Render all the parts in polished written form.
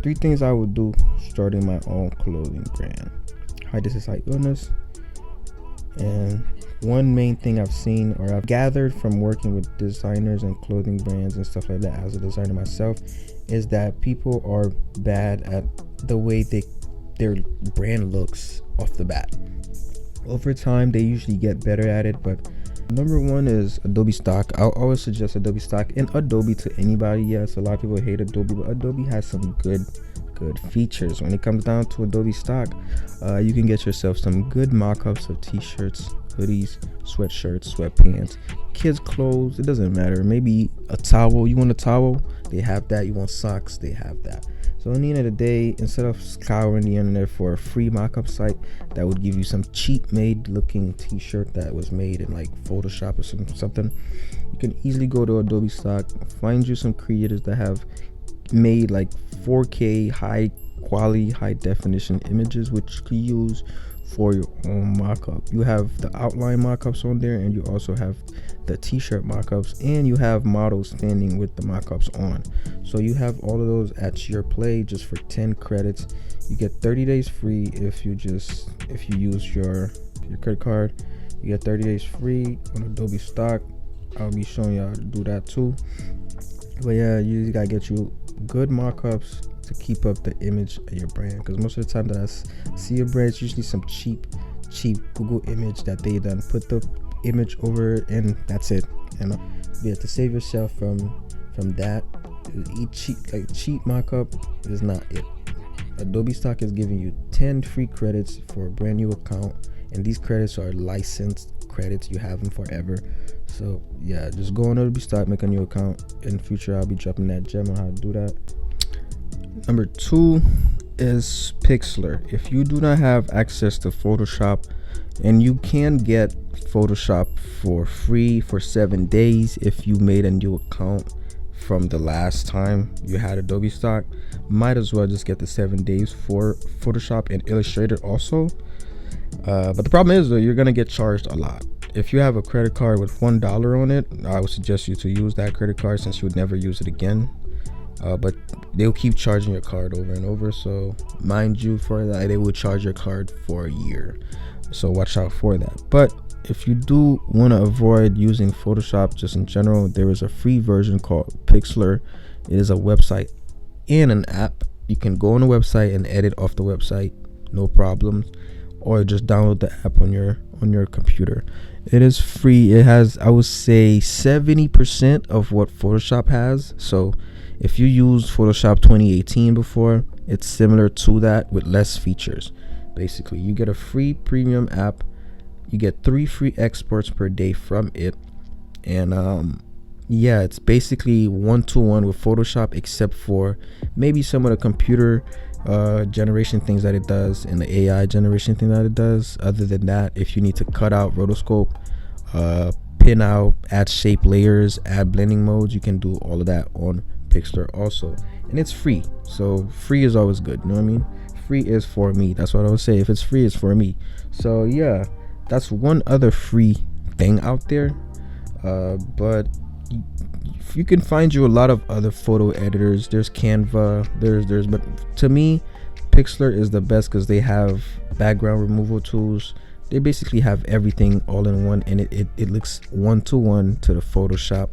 3 things I would do starting my own clothing brand. Hi, this is Hypeillness, and one main thing I've seen or I've gathered from working with designers and clothing brands and stuff like that as a designer myself is that people are bad at the way their brand looks off the bat. Over time, they usually get better at it, but number one is Adobe stock. I'll always suggest Adobe stock and Adobe to anybody. Yes, a lot of people hate Adobe, but Adobe has some good features. When it comes down to Adobe stock, you can get yourself some good mock-ups of t-shirts, hoodies, sweatshirts, sweatpants, kids clothes, it doesn't matter. Maybe a towel. You want a towel? They have that. You want socks? They have that. So in the end of the day, instead of scouring the internet for a free mock-up site that would give you some cheap made looking t-shirt that was made in like Photoshop or something, you can easily go to Adobe stock, find you some creators that have made like 4K high quality, high definition images which you can use for your own mock-up. You have the outline mock-ups on there, and you also have the t-shirt mock-ups, and you have models standing with the mock-ups on. So you have all of those at your play just for 10 credits. You get 30 days free if you use your credit card. You get 30 days free on Adobe stock. I'll be showing y'all how to do that too. But yeah, you just gotta get you good mock-ups to keep up the image of your brand, because most of the time that I see a brand, it's usually some cheap Google image that they done put the image over it, and that's it. And yeah, to save yourself from that, cheap mock-up is not it. Adobe stock is giving you 10 free credits for a brand new account, and these credits are licensed credits. You have them forever. So yeah, just go on Adobe stock, make a new account. In the future, I'll be dropping that gem on how to do that. Number 2 is Pixlr. If you do not have access to Photoshop, and you can get Photoshop for free for 7 days if you made a new account from the last time you had Adobe stock, might as well just get the 7 days for Photoshop and Illustrator also. But the problem is though, you're gonna get charged a lot. If you have a credit card with $1 on it, I would suggest you to use that credit card since you would never use it again. But they'll keep charging your card over and over, so mind you, for that they will charge your card for a year, so watch out for that. But if you do want to avoid using Photoshop just in general, there is a free version called Pixlr. It is a website and an app. You can go on the website and edit off the website, no problem, or just download the app on your computer. It is free. It has, I would say, 70% of what Photoshop has. So if you used Photoshop 2018 before, it's similar to that with less features. Basically, you get a free premium app. You get 3 free exports per day from it. And yeah, it's basically one-to-one with Photoshop, except for maybe some of the computer generation things that it does and the AI generation thing that it does. Other than that, if you need to cut out rotoscope, pin out, add shape layers, add blending modes, you can do all of that on Pixlr also, and it's free. So free is always good, you know what I mean? Free is for me. That's what I would say. If it's free, it's for me. So yeah, that's one other free thing out there. But you can find you a lot of other photo editors. There's Canva, but to me, Pixlr is the best because they have background removal tools. They basically have everything all in one, and it looks one-to-one to the Photoshop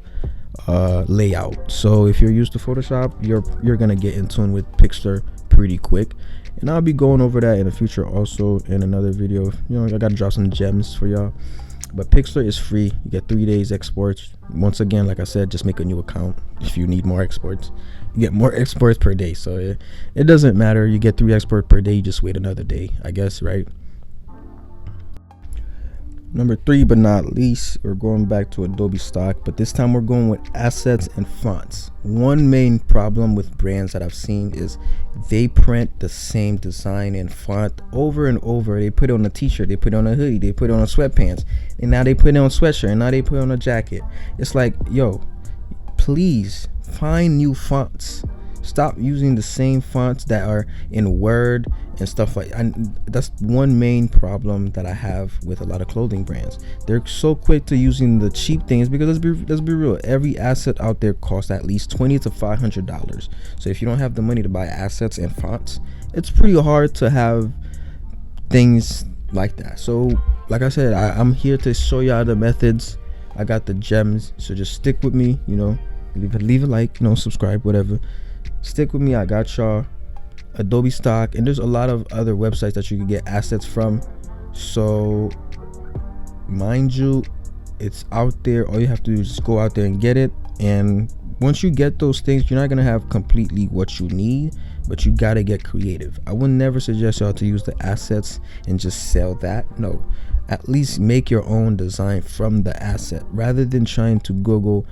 layout. So if you're used to Photoshop, you're gonna get in tune with Pixlr pretty quick, and I'll be going over that in the future also in another video. You know, I gotta drop some gems for y'all. But Pixlr is free. You get 3 days exports. Once again, like I said, just make a new account if you need more exports. You get more exports per day, so it doesn't matter. You get 3 exports per day, you just wait another day, I guess, right? Number 3, but not least, we're going back to Adobe stock, but this time we're going with assets and fonts. One main problem with brands that I've seen is they print the same design and font over and over. They put it on a t-shirt, they put it on a hoodie, they put it on a sweatpants, and now they put it on a sweatshirt, and now they put it on a jacket. It's like, yo, please find new fonts. Stop using the same fonts that are in Word and stuff like. And that's one main problem that I have with a lot of clothing brands. They're so quick to using the cheap things, because let's be real. Every asset out there costs at least $20 to $500. So if you don't have the money to buy assets and fonts, it's pretty hard to have things like that. So like I said, I'm here to show y'all the methods. I got the gems, so just stick with me. Leave a like, subscribe, whatever. Stick with me. I got y'all. Adobe Stock, and there's a lot of other websites that you can get assets from. So mind you, it's out there. All you have to do is just go out there and get it. And once you get those things, you're not gonna have completely what you need, but you gotta get creative. I would never suggest y'all to use the assets and just sell that. No, at least make your own design from the asset, rather than trying to Google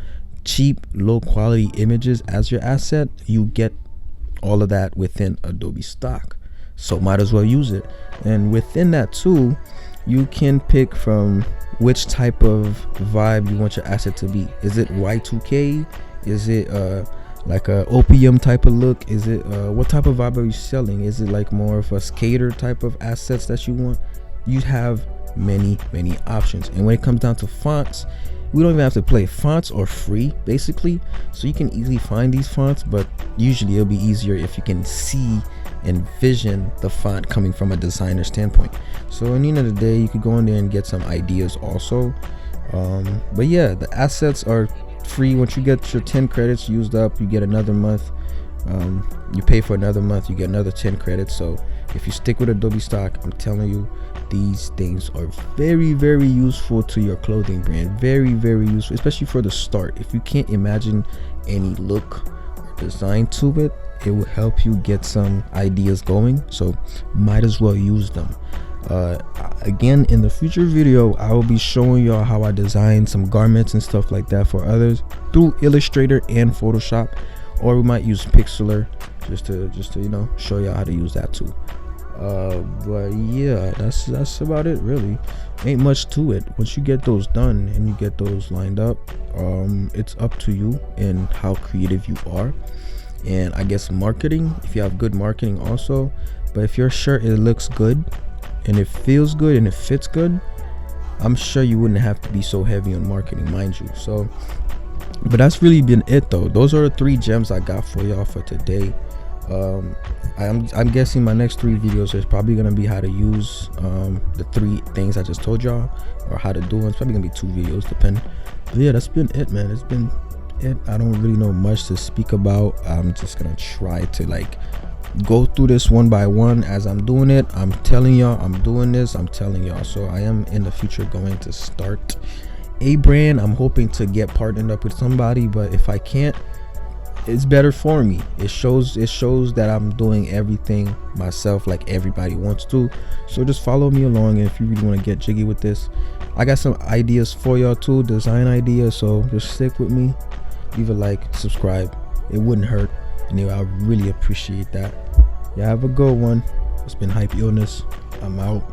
cheap, low quality images as your asset. You get all of that within Adobe Stock, so might as well use it. And within that too, you can pick from which type of vibe you want your asset to be. Is it Y2K? Is it like a opium type of look? Is it what type of vibe are you selling? Is it like more of a skater type of assets that you want? You have many options. And when it comes down to fonts, we don't even have to play. Fonts are free basically, so you can easily find these fonts, but usually it'll be easier if you can see and vision the font coming from a designer standpoint. So in the end of the day, you could go in there and get some ideas also. But yeah, the assets are free. Once you get your 10 credits used up, you get another month. You pay for another month, you get another 10 credits. So if you stick with Adobe Stock, I'm telling you, these things are very useful to your clothing brand. Very useful, especially for the start. If you can't imagine any look or design to it, it will help you get some ideas going. So might as well use them. Again, in the future video, I will be showing y'all how I design some garments and stuff like that for others through Illustrator and Photoshop, or we might use Pixlr just to show y'all how to use that too. But yeah, that's about it really. Ain't much to it. Once you get those done and you get those lined up, it's up to you and how creative you are, and I guess marketing, if you have good marketing also. But if your shirt, it looks good and it feels good and it fits good, I'm sure you wouldn't have to be so heavy on marketing, mind you. So but that's really been it though. Those are the 3 gems I got for y'all for today. I'm guessing my next 3 videos is probably gonna be how to use the 3 things I just told y'all, or how to do it. It's probably gonna be 2 videos, depending. But yeah, that's been it, man. It's been it. I don't really know much to speak about. I'm just gonna try to go through this one by one as I'm doing it. I'm telling y'all I'm doing this. I'm telling y'all. So I am in the future going to start a brand. I'm hoping to get partnered up with somebody, but if I can't, it's better for me. It shows that I'm doing everything myself like everybody wants to. So just follow me along, and if you really want to get jiggy with this, I got some ideas for y'all too, design ideas. So just stick with me, leave a like, subscribe. It wouldn't hurt, and I really appreciate that. Yeah, have a good one. It's been Hypeillness. I'm out.